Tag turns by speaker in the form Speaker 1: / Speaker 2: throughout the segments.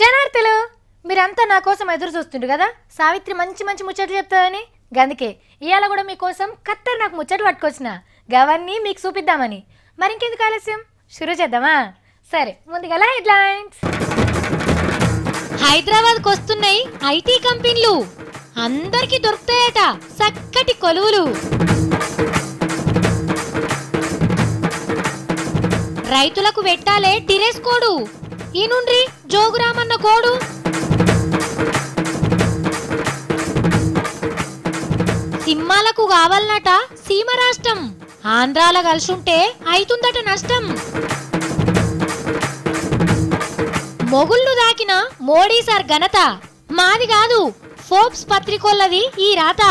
Speaker 1: శనార్థులు మీరంతా నా కోసం ఎదురు చూస్తుండ్రు కదా సావిత్రి మంచి మంచి ముచ్చట్లు చెప్తాదని గందుకే ఇయాల కూడా మీకోసం నాకు ముచ్చట్లు పట్టుకొచ్చిన గవన్నీ మీకు చూపిద్దామని మరి ఇంకెందుకు ఆలస్యం షురూ చేద్దామా సరే ముందుగా హెడ్లైన్స్ హైదరాబాద్కి వస్తున్నాయి ఐటీ కంపెనీలు అందరికీ దొరుకుతాయట చక్కటి కొలువులు రైతులకు పెట్టాలే టిరెస్ కోడు ఈ నుండి జోగురామన్న కోడు సింహాలకు కావాలన్నట సీమ రాష్ట్రం ఆంధ్రాల కలిసుంటే అయితుందట నష్టం మొగుళ్ళు దాకిన మోడీ సార్ ఘనత మాది కాదు ఫోర్బ్స్ పత్రికోళ్ళది ఈ రాత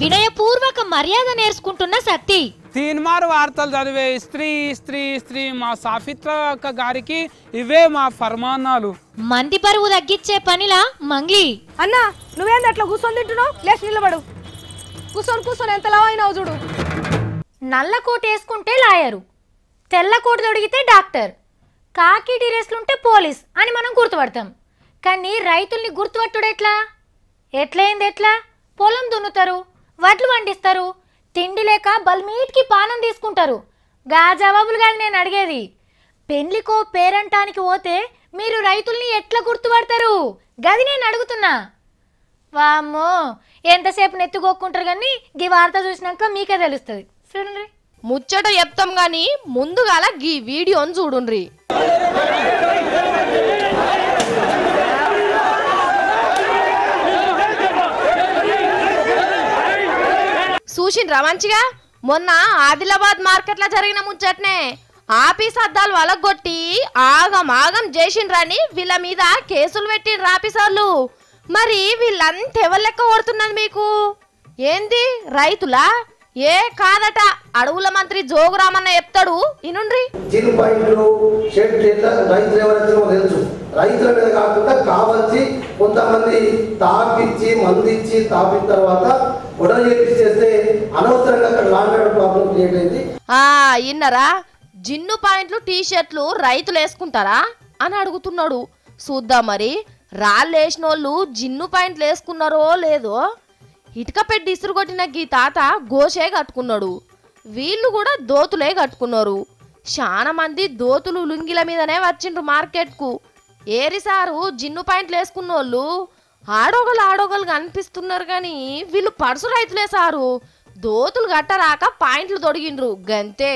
Speaker 1: వినయపూర్వక మర్యాద నేర్చుకుంటున్న సత్తి
Speaker 2: తీన్మార్ వార్తలు చదివే స్త్రీ స్త్రీ స్త్రీ మా సాఫిత్ర గారికి ఇవే మా ఫర్మానాలు
Speaker 1: మంది పరువు తగ్గించే పనిలా మంగ్లీ
Speaker 3: అన్న నువ్వేంది అట్లా కూర్చొని తింటున్నావు లేచి నిలబడు కూర్చొని ఎంత లావైనావు చూడు
Speaker 1: నల్ల కోట్ వేసుకుంటే లాయరు తెల్ల కోట్ తొడిగితే డాక్టర్ కాకి డ్రెస్లుంటే పోలీస్ అని మనం గుర్తుపడతాం కానీ రైతుల్ని గుర్తుపట్టుడు ఎట్లా పొలం దున్నుతారు వడ్లు పండిస్తారు తిండి లేక బల్మీట్కి పానం తీసుకుంటారు గా జవాబులు కాదు నేను అడిగేది పెళ్లికో పేరంటానికి పోతే మీరు రైతుల్ని ఎట్లా గుర్తుపడతారు గది నేను అడుగుతున్నా వామ్మో ఎంతసేపు నెత్తుకోక్కుంటారు కానీ గీ వార్త చూసినాక మీకే తెలుస్తుంది చూడండి
Speaker 3: ముచ్చట చెప్తాం గాని ముందుగాల గీ వీడియోని చూడుండ్రి చూసిండ్రా మంచిగా మొన్న ఆదిలాబాద్ మార్కెట్లో జరిగిన ముచ్చట్నే ఆఫీస్ అద్దాలు వలగొట్టి ఆగం చేసిండ్రని వీళ్ళ మీద కేసులు పెట్టిండ్రు ఆఫీసర్లు మరి వీళ్ళంతా ఎవరు లెక్క కొడుతున్నది మీకు ఏంది రైతులా ఏ కాదట అడవుల మంత్రి జోగురామన్న చెప్తాడు ఇనుండ్రి
Speaker 4: రైతుల మీద కాకుండా కావాల్సి కొంతమంది తాపిచ్చి మందిచ్చి తాపిన తర్వాత గొడవ చేపిస్తే అనవసరంగా అక్కడ లాండ్ ప్రాబ్లం క్రియేట్ అయింది.
Speaker 3: ఇన్నరా జిన్ను పాయింట్లు టీ షర్ట్లు రైతులు వేసుకుంటారా అని అడుగుతున్నాడు. చూద్దాం మరి రాళ్ళు వేసినోళ్ళు జిన్ను పాయింట్లు వేసుకున్నారో లేదో. ఇటుక పెట్టి ఇసురు కొట్టిన గీ తాత గోషే కట్టుకున్నాడు, వీళ్ళు కూడా దోతులే కట్టుకున్నారు. చాలా మంది దోతులు లుంగిల మీదనే వచ్చిండ్రు మార్కెట్కు. ఏరిసారు జిన్ను పాయింట్లు వేసుకున్నోళ్ళు ఆడోగలు కనిపిస్తున్నారు కానీ వీళ్ళు పడుసు రైతులే సారు. దోతులు కట్టరాక పాయింట్లు తొడిగిండ్రు గంతే.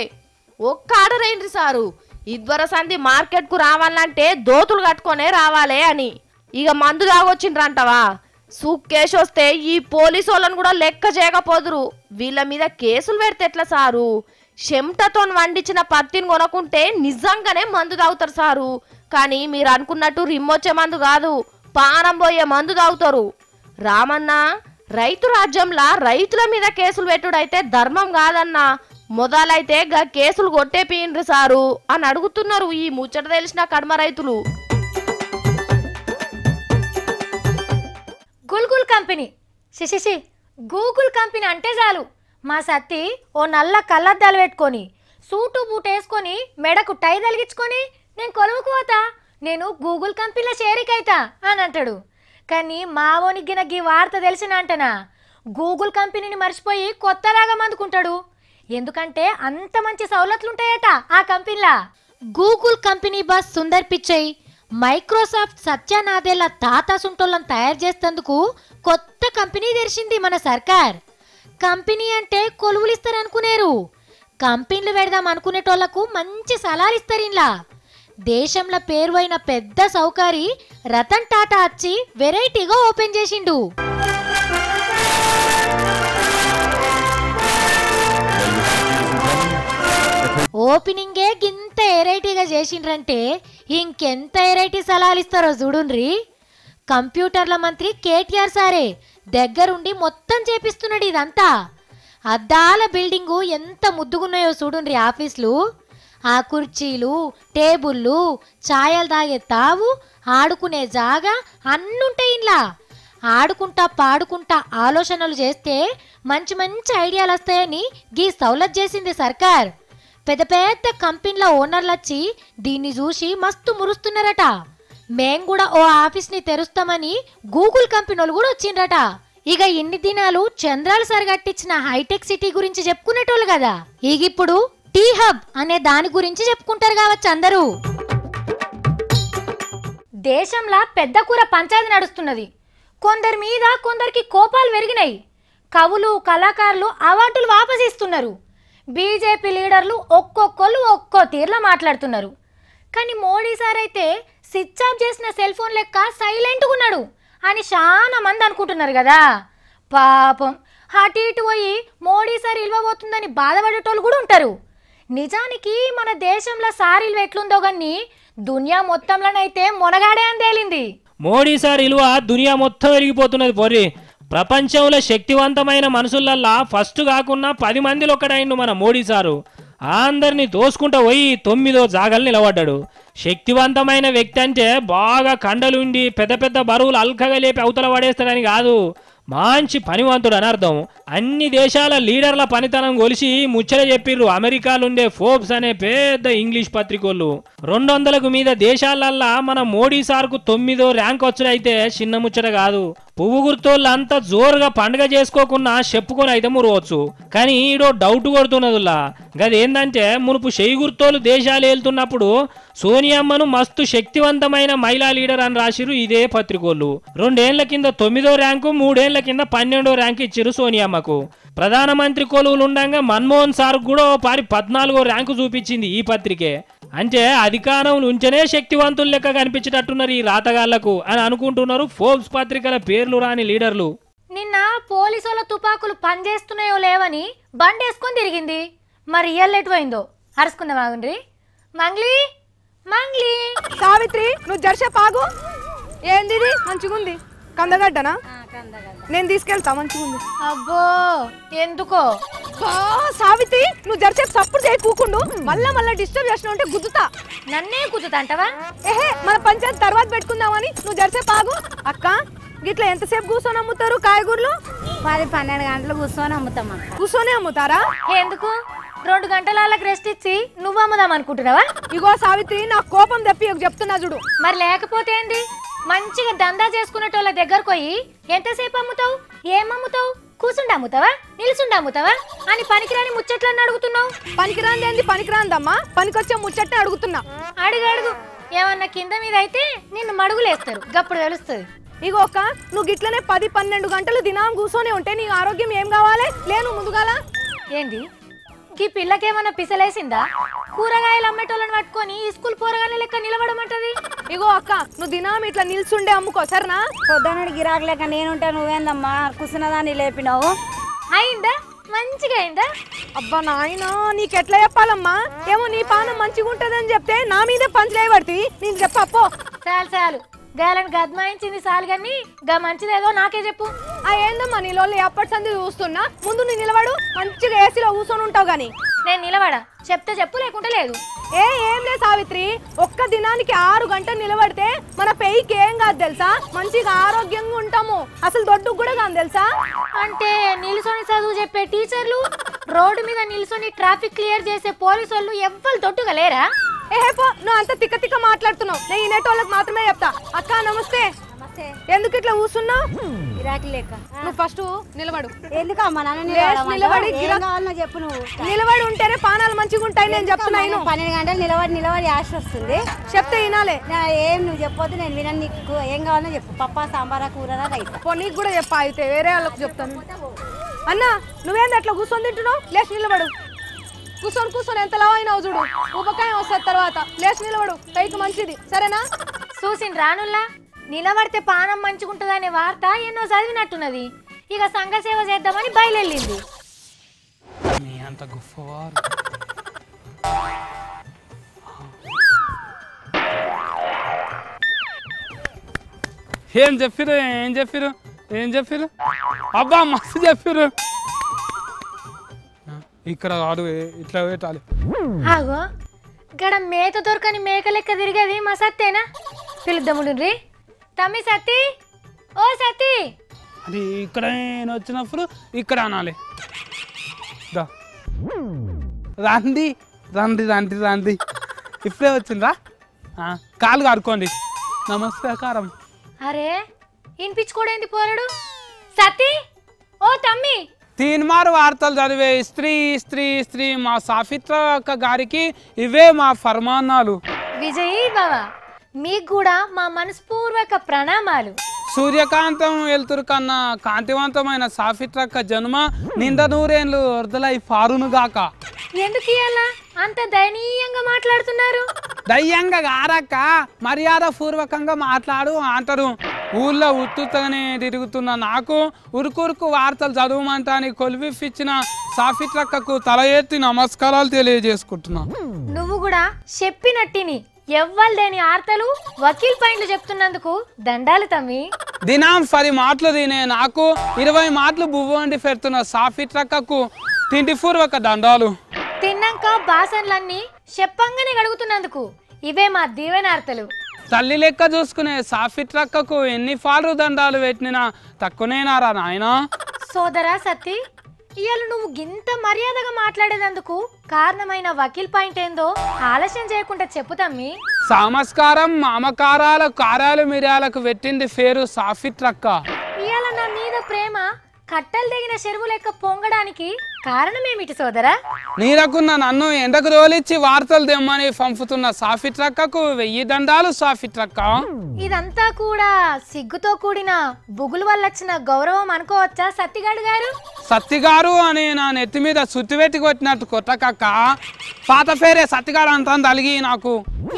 Speaker 3: ఒక్క ఆర్డర్ సారు, ఇద్వర సంధి మార్కెట్కు రావాలంటే దోతులు కట్టుకొనే రావాలే అని. ఇక మందు తాగొచ్చిండ్రంటవా, సూక్కేసి వస్తే ఈ పోలీసు వాళ్ళని కూడా లెక్క చేయకపోదురు. వీళ్ళ మీద కేసులు పెడితే ఎట్లా సారు? చెమటతో వండించిన పత్తిని కొనుక్కుంటే నిజంగానే మందు తాగుతారు సారు. కానీ మీరు అనుకున్నట్టు రిమ్మొచ్చే మందు కాదు, పానం పోయే మందు తాగుతారు. రామన్న, రైతు రాజ్యంలా రైతుల మీద కేసులు పెట్టుడైతే ధర్మం కాదన్నా. మొదలైతే గా కేసులు కొట్టేపియండ్రి సారు అని అడుగుతున్నారు ఈ ముచ్చట తెలిసిన కడమ రైతులు.
Speaker 1: గూగుల్ కంపెనీ గూగుల్ కంపెనీ అంటే చాలు మా సత్తి ఓ నల్ల కళ్ళద్దాలు పెట్టుకొని సూటు బూట్ వేసుకొని మెడకు టై తలిగించుకొని నేను కొలువుకు పోతా, నేను గూగుల్ కంపెనీలో చేరికైతా అని అంటాడు. కానీ మావోనిగిన గీ వార్త తెలిసిన అంటనా గూగుల్ కంపెనీని మర్చిపోయి కొత్తలాగా మందుకుంటాడు. ఎందుకంటే అంత మంచి సౌలతులుంటాయట ఆ కంపెనీలా. Google company boss Sundar Pichai Microsoft Satya Nadella తాత సుంటోళ్ళని తయారు చేసేందుకు కొత్త కంపెనీ తెరిచింది మన సర్కార్. కంపెనీ అంటే కొలువులు ఇస్తారనుకునేరు, కంపెనీలు పెడదాం అనుకునేటోళ్లకు మంచి సలహాలు ఇస్తారు. ఇంట్లో దేశంలో పేరువైన పెద్ద సౌకారి రతన్ టాటా వచ్చి వెరైటీగా ఓపెన్ చేసిండు. ఓపెనింగే గింత వెరైటీగా చేసిండ్రంటే ఇంకెంత వెరైటీ సలహాలు ఇస్తారో చూడుండ్రి. కంప్యూటర్ల మంత్రి కేటీఆర్ సారే దగ్గరుండి మొత్తం చేపిస్తున్నాడు ఇదంతా. అద్దాల బిల్డింగు ఎంత ముద్దుగున్నాయో చూడుండ్రి ఆఫీసులు. ఆ కుర్చీలు, టేబుళ్ళు, ఛాయలు తాగే తావు, ఆడుకునే జాగా అన్నుంటాయి ఇంట్లో. ఆడుకుంటా పాడుకుంటా ఆలోచనలు చేస్తే మంచి మంచి ఐడియాలు వస్తాయని గీ సౌలత్ చేసింది సర్కార్. పెద్ద పెద్ద కంపెనీల ఓనర్లు వచ్చి దీన్ని చూసి మస్తు మురుస్తున్నారట. మేం కూడా ఓ ఆఫీస్ని తెరుస్తామని గూగుల్ కంపెనీ వాళ్ళు కూడా వచ్చిండ్రట. ఇక ఇన్ని దినాలు చంద్రాలు సరిగట్టించిన హైటెక్ సిటీ గురించి చెప్పుకునేటోళ్ళు కదా, ఇక ఇప్పుడు టీ హబ్ అనే దాని గురించి చెప్పుకుంటారు కావచ్చు అందరూ. దేశంలో పెద్ద కూర పంచాయతీ నడుస్తున్నది. కొందరి మీద కొందరికి కోపాలు పెరిగినాయి. కవులు కళాకారులు అవార్డులు వాపసిస్తున్నారు. బీజేపీ లీడర్లు ఒక్కొక్కళ్ళు ఒక్కో తీరులో మాట్లాడుతున్నారు. కానీ మోడీ సార్ అయితే స్విచ్ ఆఫ్ చేసిన సెల్ ఫోన్ లెక్క సైలెంట్గా ఉన్నాడు అని చాలా మంది అనుకుంటున్నారు కదా. పాపం అటు ఇటు పోయి మోడీ సార్ ఇల్వబోతుందని బాధపడేటోళ్ళు కూడా ఉంటారు. నిజానికి మన దేశంలో సార్ ఇల్వ ఎట్లుందో కానీ దునియా మొత్తంలోనైతే మొనగాడే అని తేలింది.
Speaker 5: మోడీ సార్ ఇల్వ దునియా మొత్తం ఎరిగిపోతున్నది. పోరి ప్రపంచంలో శక్తివంతమైన మనుషులల్లా ఫస్ట్ కాకున్నా 10 మందిలో ఒకడైండు మన మోడీ సారు. అందరినీ తోసుకుంటూ పోయి 9వ జాగలు నిలబడ్డాడు. శక్తివంతమైన వ్యక్తి అంటే బాగా కండలుండి పెద్ద పెద్ద బరువులు అల్కగా లేపి అవతల పడేస్తాడని కాదు, మంచి పనివంతుడు అని అర్థం. అన్ని దేశాల లీడర్ల పనితనం కొలిసి ముచ్చట చెప్పిర్రు అమెరికాలుండే ఫోర్బ్స్ అనే పెద్ద ఇంగ్లీష్ పత్రికోళ్ళు. 200కు మీద దేశాలల్లా మన మోడీ సార్కు 9వ ర్యాంక్ వచ్చుడైతే చిన్న ముచ్చట కాదు. పువ్వు గుర్తోళ్ళంతా జోరుగా పండుగ చేసుకోకున్నా చెప్పుకొని అయితే మురవచ్చు. కానీ ఈడో డౌట్ కొడుతున్నదిలా, గదేందంటే మునుపు చెయ్యి గుర్తోళ్ళు దేశాలు వెళ్తున్నప్పుడు సోనియమ్మను మస్తు శక్తివంతమైన మహిళా లీడర్ అని రాసిరు ఇదే పత్రికోళ్ళు. 2 ఏళ్ల కింద 9వ ర్యాంకు, 3 ఏళ్ల కింద 12వ ర్యాంకు ఇచ్చిరు సోనియమ్మకు. ప్రధానమంత్రి కొలువులు ఉండగా మన్మోహన్ సార్ కూడా పారి 14వ ర్యాంకు చూపించింది ఈ పత్రికే. అంటే అధికారం నుంచనే శక్తివంతులు లెక్క కనిపించేటట్టున్నారు ఈ రాతగాళ్లకు అని అనుకుంటున్నారు ఫోర్బ్స్ పత్రికల పేర్లు రాని లీడర్లు.
Speaker 1: నిన్న పోలీసుల తుపాకులు పనిచేస్తున్నాయో లేవని బండేసుకొని తిరిగింది. మరి ఇయ్యాల ఎటుపోయిందో అరుచుకుందాం. ఆగుండ్రి. మంగ్లీ మంగ్లీ.
Speaker 6: సావిత్రి నువ్వు జర్షప్ ఆగు. ఏంది మంచిగుంది? కందగడ్డనా? నేను తీసుకెళ్తా, మంచిగుంది.
Speaker 1: అబ్బో ఎందుకో
Speaker 6: సావిత్రి నువ్వు జర్షప్ సప్పుడు చేయి కూకుండు. మళ్ళా డిస్టర్బ్ చేసిన ఉంటే గుద్దుతా.
Speaker 1: నన్నే గుద్దుతా అంటవా?
Speaker 6: ఏహే మన పంచాయతీ తర్వాత పెట్టుకుందామని. నువ్వు జర్షప్ ఆగు. అక్క గిట్లా ఎంతసేపు కూర్చొని అమ్ముతారు కాయగూరలు?
Speaker 7: 10-12 గంటలు కూర్చొని అమ్ముతాం.
Speaker 6: కూర్చొని అమ్ముతారా?
Speaker 1: ఎందుకు 2 గంటల వాళ్ళకి రెస్ట్ ఇచ్చి నువ్వు అమ్ముదాం అనుకుంటున్నావా?
Speaker 6: ఇగో సావిత్రి నా కోపం తెప్పి చెప్తున్నా చూడు.
Speaker 1: మరి లేకపోతే ఏంది? మంచిగా దందా చేసుకునేటోళ్ళ దగ్గరకు పోయి ఎంతసేపు అమ్ముతావు, ఏం అమ్ముతావు, కూర్చుండి అమ్ముతావా, నిల్చుండి అమ్ముతావా అని పనికిరాని ముచ్చట్లని అడుగుతున్నావు.
Speaker 6: పనికిరాంది ఏంది? పనికిరాందమ్మా, పనికొచ్చే ముచ్చట్నే అడుగుతున్నా.
Speaker 1: అడుగు అడుగు. ఏమన్నా కింద మీద అయితే నిన్ను మడుగులేస్తారు, గప్పుడు తెలుస్తుంది.
Speaker 6: ఇగో అక్క నువ్వు గిట్లనే 10-12 గంటలు దినం కూర్చొని ఉంటే నీ ఆరోగ్యం ఏం కావాలి? లేను ముందుగాల.
Speaker 1: ఏంది ఈ పిల్లకేమన్నా పిసలేసిందా? కూరగాయలు అమ్మేటోళ్ళని పట్టుకొని ఈ స్కూల్ పోరగాయల లెక్క నిలబడమంటది.
Speaker 6: ఇగో అక్క నువ్వు దినం ఇట్లా నిల్చుండే అమ్ముకో సరేనా?
Speaker 7: పొద్దున్నడి గిరాకు లేక నేనుంటే నువ్వేందమ్మా కూర్చున్నదాన్ని లేపినావు?
Speaker 1: అయిందా? మంచిగా అయిందా?
Speaker 6: అబ్బా నాయనా నీకెట్లా చెప్పాలమ్మా? ఏమో నీ పానం మంచిగా ఉంటదని చెప్తే నా మీదే పంచలేబడి నేను చెప్పప్పో.
Speaker 1: చాలు చాలు, గాలని గద్మాయించింది చాలు కానీ గా మంచిదేదో నాకే చెప్పు.
Speaker 6: ఏందమ్మా నీలో ఎప్పటి సంది చూస్తున్నా? ముందు నీ నిలబడు, మంచిగా ఏసీలో కూర్చొని ఉంటావు గాని.
Speaker 1: నేను నిలబడా, చెప్తే చెప్పు లేకుంటే లేదు.
Speaker 6: ఏం లేదు సావిత్రి, ఒక్క దినానికి 6 గంటలు నిలబడితే మన పెయికి ఏం కాదు తెలుసా? మంచిగా ఆరోగ్యంగా ఉంటాము, అసలు దొడ్డుకు కూడా కాదు తెలుసా?
Speaker 1: అంటే నిల్సొని చదువు చెప్పే టీచర్లు, రోడ్డు మీద నిల్సొని ట్రాఫిక్ క్లియర్ చేసే పోలీసు వాళ్ళు ఎవ్వరు దొడ్డుగా లేరా?
Speaker 6: ఏహేపో నువ్వు అంత తిక్క తిక్క మాట్లాడుతున్నావు. నేను ఇనేటోళ్ళకి మాత్రమే చెప్తా. అక్క నమస్తే. ఎందుకు ఇట్లా కూర్చున్నావు?
Speaker 7: గిరాకీ లేక.
Speaker 6: నువ్వు ఫస్ట్ నిలబడు.
Speaker 7: ఎందుకమ్మా నన్ను
Speaker 6: నిలబడి
Speaker 7: చెప్పు. నువ్వు
Speaker 6: నిలబడి ఉంటేనే పానాలు మంచిగా ఉంటాయి. నేను చెప్తున్నాను
Speaker 7: 12 గంటలు నిలబడి ఆశ వస్తుంది.
Speaker 6: చెప్తే వినాలే.
Speaker 7: ఏం నువ్వు చెప్పొద్దు, నేను వినను. నీకు ఏం కావాలో చెప్పు. పప్పా సాంబారా కూరరా రైతా?
Speaker 6: పో నీకు కూడా చెప్పా, అయితే వేరే వాళ్ళకి చెప్తాను. అన్న నువ్వేంది అట్లా కూర్చొని తింటున్నావు? లేచి నిలబడు. కూర్చొని ఎంత లావు అయినావు చూడు. ఉపకాయం వస్తుంది తర్వాత. లేచి నిలబడు, పైకి మంచిది సరేనా?
Speaker 1: చూసిన రానుల్లా నిలబడితే పానం మంచిగుంటదనే వార్త ఎన్నో చదివినట్టున్నది. ఇక సంఘ సేవ చేద్దామని బయలుదేరింది.
Speaker 2: అంత గొప్పవారు ఏం చెప్పిరు అబ్బా మస్తు చెప్పిరు. ఇక్కడ కాదు ఇట్లా పెట్టాలి.
Speaker 1: ఆగో గడ మేత దొరకని మేక లెక్క తిరిగేది మా సత్తేనా? పిలుద్దాముండ్రి. తమ్మి సత్తి, ఓ సత్తి.
Speaker 2: అది ఇక్కడ వచ్చినప్పుడు ఇక్కడ అనాలి. రండి రండి రండి రండి ఇప్పుడే వచ్చిండ్రా కాలు కడుకోండి నమస్కారం.
Speaker 1: అరే వినిపించుకోడేంది పోరడు సతీ ఓ తమ్మి
Speaker 2: తీన్మారు వార్తలు చదివే స్త్రీ స్త్రీ స్త్రీ మా సాఫిత్ర అక్క గారికి ఇవే మా ఫర్మానాలు.
Speaker 1: విజయ్ బావా మీకు కూడా మా మనస్పూర్వక ప్రణామాలు.
Speaker 2: సూర్యకాంతం వెలుతురు కన్నా కాంతివంతమైన సాఫిత్రక్క జన్మ నింద నూరేళ్ళు వరదలై పారునుగాక.
Speaker 1: ఎందుకు ఇయ్యాల అంత దయనీయంగా మాట్లాడుతున్నారు?
Speaker 2: దయ్యంగా గారక్క మర్యాద పూర్వకంగా మాట్లాడు అంటారు. ఊళ్ళో ఉత్తుతగానే తిరుగుతున్న నాకు ఉరుకురుకు వార్తలు చదవమంటాని కొలివిచ్చిన సాఫిత్రక్కకు తల ఎత్తి నమస్కారాలు తెలియజేసుకుంటున్నా.
Speaker 1: నువ్వు కూడా చెప్పినట్టిని ఎవ్వరు లేని ఆర్తలు వకీల్ పాయింట్లు చెప్తున్నందుకు దండాలు తమ్మి.
Speaker 2: దినం 10 మాటలు తినే నాకు 20 మాటలు బువ్వ వండి పెడుతున్న సాఫిత్రక్కకు తిండిపూర్వక దండాలు.
Speaker 1: తిన్నాక బాసన్లన్నీ చెప్పంగానే గడుగుతున్నందుకు ఇవే మా దీవెనార్తలు.
Speaker 2: తల్లి లెక్క చూసుకునే సాఫిత్రక్కకు ఎన్ని ఫాలు దండాలు పెట్టినా తక్కువనేనారా నాయనా.
Speaker 1: సోదరా సతీ ఇవాళ నువ్వు గింత మర్యాదగా మాట్లాడేందుకు కారణమైన వకీల్ పాయింట్ ఏందో ఆలస్యం చేయకుండా చెప్పు తమ్మి.
Speaker 2: సామస్కారం మామకారాల కారాలు మిర్యాలకు పెట్టింది పేరు సాఫిత్రక్క.
Speaker 1: ఇవాళ నా మీద ప్రేమ కట్టలు తెగిన చెరువు లెక్క పొంగడానికి కారణమేమిటి సోదరా?
Speaker 2: నీరకున్న నన్ను ఎండకు రోలిచ్చి వార్తలు తెమ్మని పంపుతున్న సాఫిత్రక్కకు 1000 దండాలు సాఫిత్రక్క.
Speaker 1: ఇదంతా కూడా సిగ్గుతో కూడిన బుగులు వల్ల వచ్చిన గౌరవం అనుకోవచ్చా సత్తిగాడు గారు?
Speaker 2: సత్తిగారు అని నా నెత్తి మీద సుత్తివెట్టి కొట్టినట్టు కొట్టకక్క. పాత పేరే సత్తిగారు అంతా తలిగి నాకు.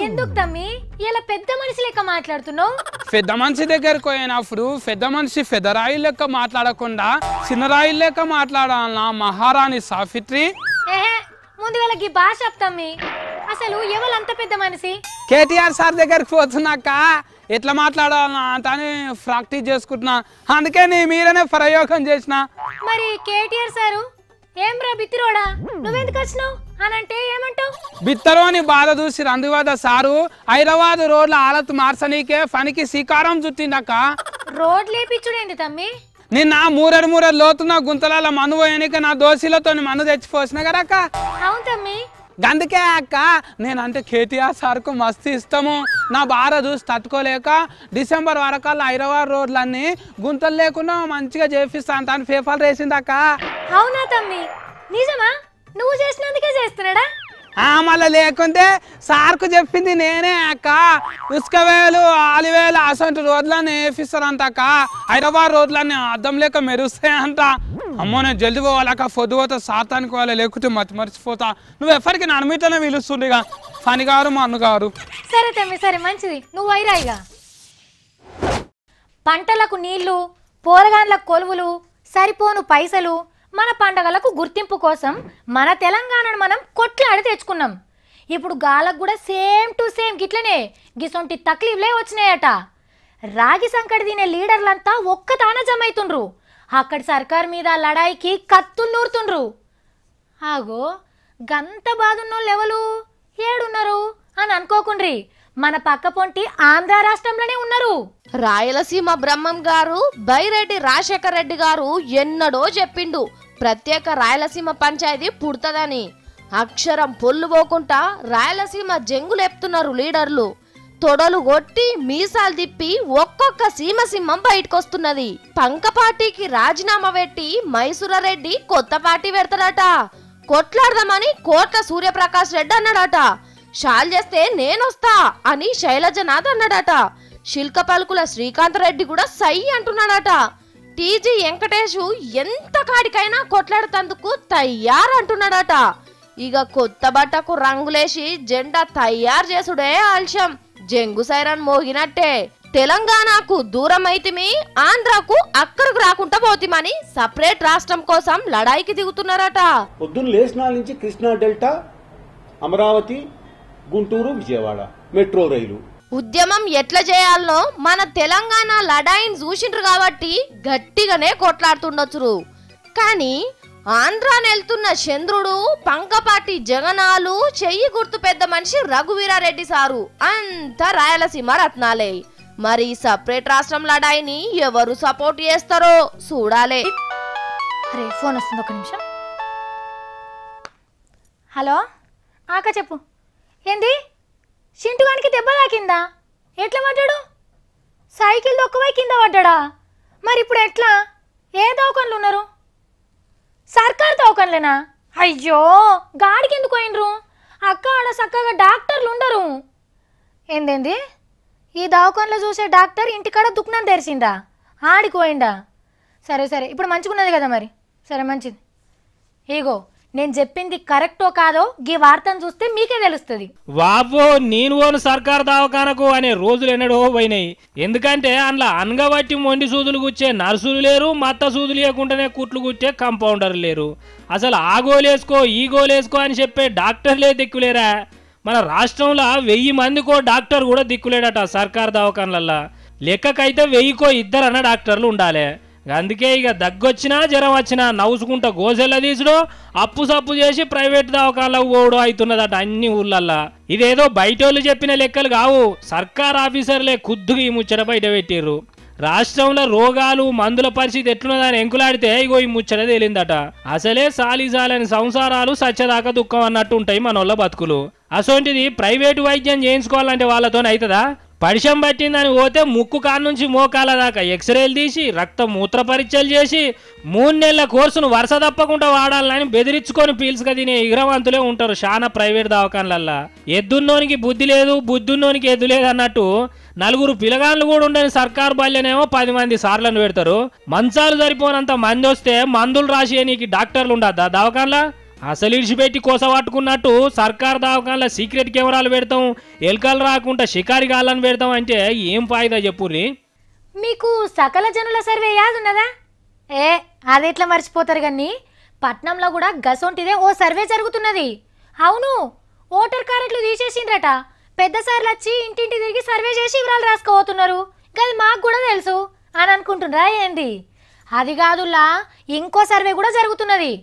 Speaker 1: ఎందుకు తమ్మి ఇలా పెద్ద మనిషి లెక్క మాట్లాడుతున్నావు?
Speaker 2: పెద్ద మనిషి దగ్గరకు పోయినప్పుడు పెద్ద మనిషి పెద్ద రాయి లెక్క మాట్లాడకుండా చిన్న రాయి లెక్క మాట్లాడాలన్నా మహారాణి సాఫిత్రి.
Speaker 1: ముందు వాళ్ళకి భాష చెప్తామ్మి. అసలు ఎవరంత పెద్ద మనిషి?
Speaker 2: కేటీఆర్ సార్ దగ్గరికి పోతున్నాక ఎట్లా మాట్లాడాలన్నా అంటానే ప్రాక్టీస్ చేసుకుంటున్నా. అందుకే నీ మీరనే ప్రయోగం చేసిన.
Speaker 1: మరి కేటీఆర్ సారు ఏం రా బిత్తిరోడా నువ్వెందుకు వచ్చినావు అని అంటే ఏమంటావు?
Speaker 2: బిత్తరోని బాధ చూసి రందువద సారు హైదరాబాద్ రోడ్ల ఆలత్ మార్చనీకే పనికి శ్రీకారం చుట్టిందక్క.
Speaker 1: రోడ్ లేపిచ్చుడేంది తమ్మి?
Speaker 2: నిన్న మూరెడు లోతున్న గుంతల మన్ను పోయానిక నా దోశలతో మన్ను తెచ్చిపోసిన కదక్క.
Speaker 1: అవును తమ్మి.
Speaker 2: అందుకే అక్క నేనంటే కేటీఆర్ సార్కు మస్తు ఇష్టము. నా బాధ చూసి తట్టుకోలేక డిసెంబర్ వరకల్లా హైదరాబాద్ రోడ్లన్నీ గుంతలు లేకుండా మంచిగా చేపిస్తా అంత అని పేపర్లు వేసిందక్క.
Speaker 1: అవునా తమ్మి నిజమా? నువ్వు చేసినందుకే చేస్తున్నాడా?
Speaker 2: మళ్ళీ లేకుంటే సార్కు చెప్పింది నేనే అక్క. ఉసుకవేలు ఆలివేలు అసంటి రోడ్లన్నీ వేపిస్తారంట అక్క. హైదరాబాద్ రోడ్లన్నీ అద్దం లేక మెరుస్తాయంట. అమ్మో నేను జల్ది పోవాలక్క. పొద్దు పోతా సాతానికి పోవాలి లేకుంటే మర్చిపోతా. నువ్వు ఎప్పటికీ నా అనుమతినే పిలుస్తుండేగా పనిగారు మా అన్నగారు.
Speaker 1: సరే తమ్మి సరే మంచిది నువ్వు వైరాయిగా. పంటలకు నీళ్లు పోరగాన్లకు కొలువులు సరిపోను పైసలు మన పండగలకు గుర్తింపు కోసం మన తెలంగాణను మనం కొట్లాడి తెచ్చుకున్నాం. ఇప్పుడు గాలకు కూడా సేమ్ టు సేమ్ గిట్లనే గిసొంటి తక్లీఫ్లే వచ్చినాయట. రాగి సంకటి తినే లీడర్లంతా ఒక్కతాన జమైతుండ్రు. అక్కడి సర్కార్ మీద లడాయికి కత్తులు నూరుతుండ్రు. ఆగో గంత బాధున్నోళ్ళు ఎవరు ఏడున్నారు అని అనుకోకుండ్రి. మన పక్క పొంటి ఆంధ్ర రాష్ట్రంలోనే ఉన్నారు.
Speaker 3: రాయలసీమ బ్రహ్మం గారు బైరెడ్డి రాజశేఖర రెడ్డి గారు ఎన్నడో చెప్పిండు ప్రత్యేక రాయలసీమ పంచాయతీ పుడతదని. అక్షరం పొల్లు పోకుండా రాయలసీమ జంగులేపుతున్నారు లీడర్లు. తొడలు కొట్టి మీసాలు తిప్పి ఒక్కొక్క సీమ సింహం బయటకొస్తున్నది. పంక పార్టీకి రాజీనామా పెట్టి మైసూరారెడ్డి కొత్త పార్టీ పెడతాడట. కొట్లాడదామని కోట్ల సూర్యప్రకాష్ రెడ్డి అన్నాడట. షాల్ చేస్తే నేనొస్తా అని శైలజనాథ్ అన్నాడట. శిల్క పలుకుల శ్రీకాంత్ రెడ్డి కూడా సై అంటున్నాడట. టీజీ వెంకటేష్ ఎంత కాడికైనా కొట్లాడుతందుకు తయారంటున్నాడట. ఇక కొత్త బట్టకు రంగులేసి జెండా తయారు చేసుడే ఆలస్యం. జంగు సైరన్ మోగినట్టే. తెలంగాణకు దూరం అయితిమి ఆంధ్రకు అక్కడికి రాకుండా పోతిమని సపరేట్ రాష్ట్రం కోసం లడాయికి దిగుతున్నారట.
Speaker 8: పొద్దున్న లేచినాల నుంచి కృష్ణా డెల్టా అమరావతి గుంటూరు విజయవాడ మెట్రో రైలు
Speaker 3: ఉద్యమం ఎట్లా చేయాలనో మన తెలంగాణ లడాయిని చూసిండ్రు కాబట్టి గట్టిగానే కొట్లాడుతుండొచ్చురు. కానీ ఆంధ్రాని వెళ్తున్న చంద్రుడు పంకపాటి జగనాలు చెయ్యి గుర్తు పెద్ద మనిషి రఘువీరారెడ్డి సారు అంతా రాయలసీమ రత్నాలే. మరి సపరేట్ రాష్ట్రం లడాయిని ఎవరు సపోర్ట్ చేస్తారో చూడాలే.
Speaker 1: అరే ఫోన్ వస్తుంది ఒక నిమిషం. హలో ఆక చెప్పు. ఏంది చింటుగానికి దెబ్బ తాకిందా? ఎట్లా పడ్డాడు? సైకిల్ దొక్కువై కింద పడ్డా? మరి ఇప్పుడు ఎట్లా? ఏ దవాఖానలు ఉన్నారు? సర్కారు దవాఖానలేనా? అయ్యో గాడికి ఎందుకు పోయినరు? అక్క ఆడ చక్కగా డాక్టర్లు ఉండరు. ఏందేంది ఈ దవాఖానలో చూసే డాక్టర్ ఇంటికాడ దుఃఖనం తెరిచిందా? ఆడికి పోయిందా? సరే సరే ఇప్పుడు మంచిగున్నది కదా మరి. సరే మంచిది. ఇగో నేను చెప్పింది కరెక్టో కాదో గీ వార్తను చూస్తే మీకే తెలుస్తుంది.
Speaker 5: వాపో నేను ఓను సర్కారు దవాఖానకు అనే రోజులు ఎన్నడో పోయినాయి. ఎందుకంటే అందులో అనగబట్టి మొండి సూదులు గుచ్చే నర్సులు లేరు, మత్త సూదులు లేకుండానే కుట్లు గుచ్చే కంపౌండర్లు లేరు. అసలు ఆ గోలేసుకో ఈ గోలేసుకో అని చెప్పే డాక్టర్లే దిక్కులేరా? మన రాష్ట్రంలో 1000 మందికో డాక్టర్ కూడా దిక్కులేడట సర్కారు దవాఖానలల్లా. లెక్కకైతే 1000కో 2 డాక్టర్లు ఉండాలి. అందుకే ఇక దగ్గొచ్చినా జ్వరం వచ్చినా నవ్వుసుకుంటా గోసెల్ల తీసుడు అప్పు సప్పు చేసి ప్రైవేట్ దవాఖానలకు పోవడం అవుతున్నదట అన్ని ఊళ్ళల్లా. ఇదేదో బయటోళ్ళు చెప్పిన లెక్కలు కావు, సర్కార్ ఆఫీసర్లే ఖుద్దుగా ఈ ముచ్చట బయట పెట్టిర్రు. రాష్ట్రంలో రోగాలు మందుల పరిస్థితి ఎట్లున్నదని ఎంకులాడితే ఇగో ఈ ముచ్చట తేలిందట. అసలే సాలిసాలని సంసారాలు సచ్చదాకా దుఃఖం అన్నట్టు ఉంటాయి మనోళ్ళ బతుకులు. అసోంటిది ప్రైవేటు వైద్యం చేయించుకోవాలంటే వాళ్ళతో అవుతుందా? పరిశం పట్టిందని పోతే ముక్కు కాడ నుంచి మోకాల దాకా ఎక్స్రేలు తీసి రక్త మూత్ర పరీక్షలు చేసి 3 నెలల కోర్సును వరుస తప్పకుండా వాడాలని బెదిరించుకొని పీల్చుక తినే ఇగ్రవంతులే ఉంటారు చాలా ప్రైవేట్ దవాఖానలల్లా. ఎద్దున్నోనికి బుద్ధి లేదు, బుద్ధున్నోనికి ఎద్దు లేదు అన్నట్టు 4 పిల్లగాళ్ళు కూడా ఉండని సర్కారు బల్లెనేమో 10 మంది సార్లను పెడతారు. మంచాలు సరిపోనంత మంది వస్తే మందులు రాసి నీకు డాక్టర్లు ఉండద్దా దవాఖానలా? అసలు ఇడిచిపెట్టి కోసపట్టుకున్నట్టు సర్కారు దవాఖానలో సీక్రెట్ కెమెరాలు పెడతాం, ఎలుకలు రాకుండా షికారి గాళ్ళని పెడతాం అంటే ఏం ఫాయిదా చెప్పుర్రి?
Speaker 1: మీకు సకల జనుల సర్వే యాద్ ఉన్నదా? అది ఎట్లా మర్చిపోతారు కానీ పట్నంలో కూడా గసొంటిదే ఓ సర్వే జరుగుతున్నది. అవును, ఓటర్ కార్డులు తీసేసిండ్రట. పెద్ద సార్లు వచ్చి ఇంటింటి తిరిగి సర్వే చేసి వివరాలు రాసుకోబోతున్నారు. అది మాకు కూడా తెలుసు అని అనుకుంటున్నారా ఏంది? అది కాదులా, ఇంకో సర్వే కూడా జరుగుతున్నది.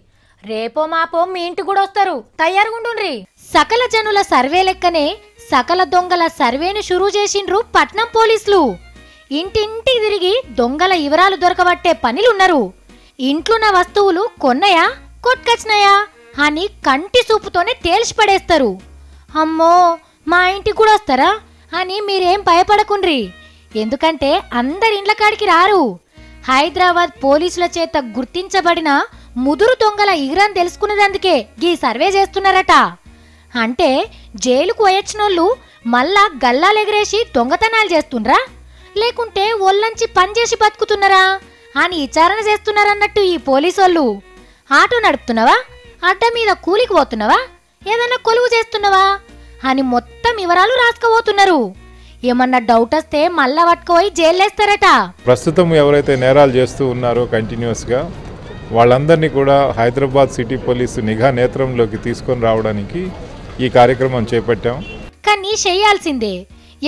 Speaker 1: రేపో మాపో మీ ఇంటికి కూడా వస్తారు, తయారుగుండుండ్రి. సకల జనుల సర్వే లెక్కనే సకల దొంగల సర్వేను షురూ చేసిండ్రు పట్నం పోలీసులు. ఇంటింటికి తిరిగి దొంగల వివరాలు దొరకబట్టే పనిలున్నారు. ఇంట్లున్న వస్తువులు కొన్నయా కొట్టుకొచ్చినాయా అని కంటి చూపుతోనే తేల్చి పడేస్తారు. అమ్మో మా ఇంటికి కూడా వస్తారా అని మీరేం భయపడకుండ్రి. ఎందుకంటే అందరి ఇండ్ల కాడికి రారు. హైదరాబాద్ పోలీసుల చేత గుర్తించబడిన ముదురు దొంగల ఇగ్రాన్ తెలుసుకునేదందుకే గీ సర్వే చేస్తున్నారట. అంటే జైలుకు పోయొచ్చినోళ్ళు మళ్ళా గల్లాలెగరేసి దొంగతనాలు చేస్తుండ్రా, లేకుంటే ఒళ్ళంచి పనిచేసి బతుకుతున్నారా అని విచారణ చేస్తున్నారన్నట్టు ఈ పోలీసోళ్ళు. ఆటో నడుపుతున్నావా, అడ్డ మీద కూలికి పోతున్నావా, ఏదైనా కొలువు చేస్తున్నావా అని మొత్తం వివరాలు రాసుకోబోతున్నారు. ఏమన్నా డౌట్ వస్తే మళ్ళా పట్టుకుపోయి జైల్లేస్తారట.
Speaker 9: ప్రస్తుతం ఎవరైతే నేరాలు చేస్తూ ఉన్నారో కంటిన్యూస్గా వాళ్ళందరినీ కూడా హైదరాబాద్ సిటీ పోలీసు నిఘా నేత్రంలోకి తీసుకొని రావడానికి ఈ కార్యక్రమం చేపట్టాం.
Speaker 1: కానీ చేయాల్సిందే,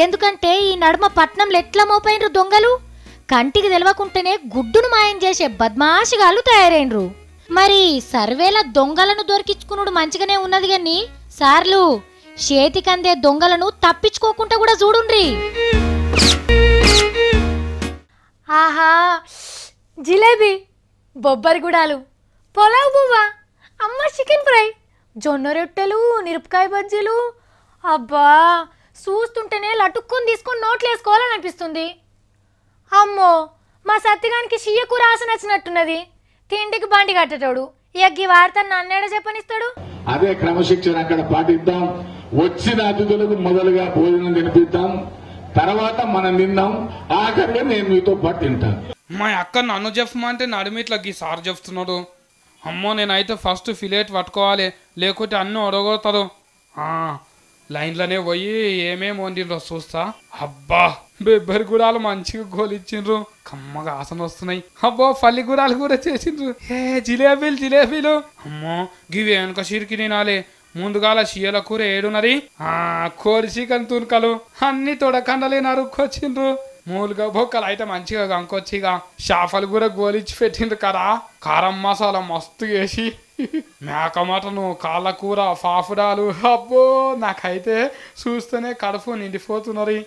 Speaker 1: ఎందుకంటే ఈ నడుమ పట్నంలో ఎట్లా మోపైనరు దొంగలు. కంటికి తెలవకుంటేనే గుడ్డును మాయం చేసే బద్మాషిగాళ్ళు తయారైనరు. మరి సర్వేల దొంగలను దొరికించుకునుడు మంచిగానే ఉన్నది కానీ సార్లు చేతికందే దొంగలను తప్పించుకోకుండా కూడా చూడుండ్రి. ఆహా, జిలేబీ, బొబ్బరి గుడాలు, పొలావ్ బువ్వా, అమ్మ చికెన్ ఫ్రై, జొన్న రొట్టెలు, మిరపకాయ బజ్జీలు. అబ్బా చూస్తుంటేనే లటుక్కొని తీసుకొని నోట్లు వేసుకోవాలని అనిపిస్తుంది. అమ్మో మా సత్తిగానికి షియ్య కూర ఆశ నచ్చినట్టున్నది. తిండికి బండి కట్టేటోడు ఈ వార్త నన్నేడ చెప్పనిస్తాడు?
Speaker 10: అదే క్రమశిక్షణ అక్కడ పాటిద్దాం. వచ్చిన అతిథులకు మొదలుగా భోజనం తినిపిద్దాం, తర్వాత మనం తిందాం, ఆఖరిగా నేను మీతో పాటు తింటాను.
Speaker 2: మా అక్క నన్ను చెప్పమంటే నడిమిట్లా గీ సార్ చెప్తున్నాడు. అమ్మో నేనైతే ఫస్ట్ ఫిలేట్ పట్టుకోవాలి, లేకుంటే అన్నీ ఒడగొడతారు. లైన్లోనే పోయి ఏమేమి వండిండ్రో చూస్తా. అబ్బా బెబ్బరి గుడాలు మంచిగా గోలిచ్చిండ్రు, కమ్మగా ఆసన వస్తున్నాయి. అబ్బో పల్లి గుడాలు కూడా చేసిండ్రు. జిలేబీలు. అమ్మో గివి వెనుక సిరికి తినాలి. ముందుగాల షియల కూర ఏడున్నది. కోడి చికెన్ తునకలు అన్ని తొడకండలే నరుక్కొచ్చిండ్రు. మూలుగా బొక్కలు అయితే మంచిగా గంకొచ్చిగా షాఫలు కూడా గోలిచ్చి పెట్టిండ్రు కదా. కారం మసాలా మస్తు వేసి మేక మటను, కాళ్ళ కూర, ఫాఫుడాలు. అబ్బో నాకైతే చూస్తేనే కడుపు నిండిపోతున్నది.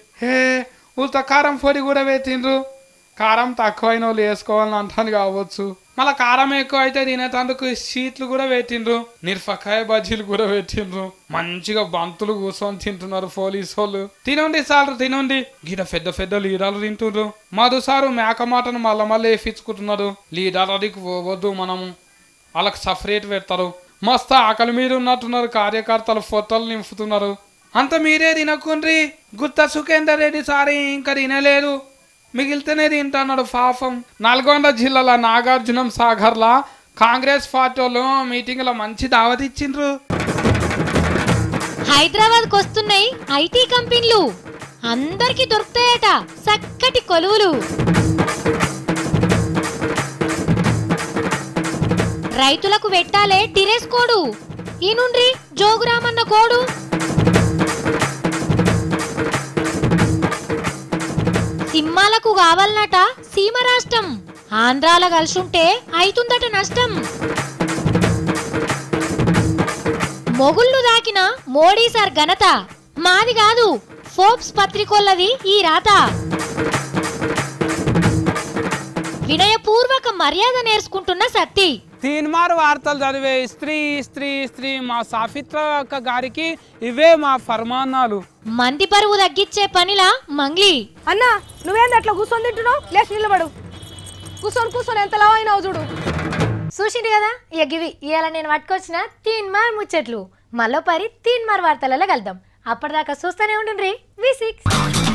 Speaker 2: ఉల్త కారం పొడి కూడా పెట్టిండ్రు. కారం తక్కువైన వాళ్ళు వేసుకోవాలని అంటాను కావచ్చు. మళ్ళీ కారం ఎక్కువ అయితే తినేటందుకు షీట్లు కూడా పెట్టిండ్రు, మిరపకాయ బజ్జీలు కూడా పెట్టిండ్రు. మంచిగా బంతులు కూర్చొని తింటున్నారు పోలీసు వాళ్ళు. తినండి సార్ తినండి. గిడ పెద్ద పెద్ద లీడర్లు తింటుండ్రు. మధు సారు మేక మాటను మళ్ళీ వేపించుకుంటున్నారు. లీడర్ అదికి పోవద్దు, మనము వాళ్ళకి సపరేట్ పెడతారు. మస్తు ఆకలి మీద ఉన్నట్టున్నారు కార్యకర్తలు, ఫోటోలు నింపుతున్నారు. అంత మీరే తినకుండ్రి. గుత్త సుఖేందర్ రెడ్డి సారి ఇంకా తినలేదు, మిగిలితేనే తింటున్నాడు పాపం. నల్గొండ జిల్లాల నాగార్జునం సాగర్లా కాంగ్రెస్ పార్టీ వాళ్ళు మీటింగ్లో మంచి దావత్ ఇచ్చిండ్రు.
Speaker 1: హైదరాబాద్కి వస్తున్నాయి ఐటీ కంపెనీలు, అందరికి దొరుకుతాయట చక్కటి కొలువులు. రైతులకు పెట్టాలే టిరెస్ కోడు, ఈ నుండి జోగురామన్న కోడు. సింహాలకు కావాలన్నట సీమ రాష్ట్రం, ఆంధ్రాల కలిసుంటే అయితుందట నష్టం. మొగుళ్ళు దాకిన మోడీ సార్ ఘనత, మాది కాదు ఫోర్బ్స్ పత్రికోళ్ళది ఈ రాత. వినయపూర్వక మర్యాద నేర్చుకుంటున్న సత్తి.
Speaker 2: తీన్మార్ వార్తలు చదివే స్త్రీ స్త్రీ స్త్రీ మా సాఫిత్ర గారికి ఇవే మా ఫర్మానాలు.
Speaker 1: మంది పరువు తగ్గించే పనిలా మంగ్లీ.
Speaker 6: అన్న నువ్వేంది అట్లా కూర్చొని తింటున్నావు? లేచి నిలబడు. కూర్చొని ఎంత లావు అయినావు చూడు.
Speaker 1: చూసిండు కదా ఇక గివి ఇవాళ నేను పట్టుకొచ్చిన తీన్మార్ ముచ్చట్లు. మళ్ళీ పరి తీన్మార్ వార్తలలో కలుద్దాం. అప్పటిదాకా చూస్తూనే ఉండండి V6.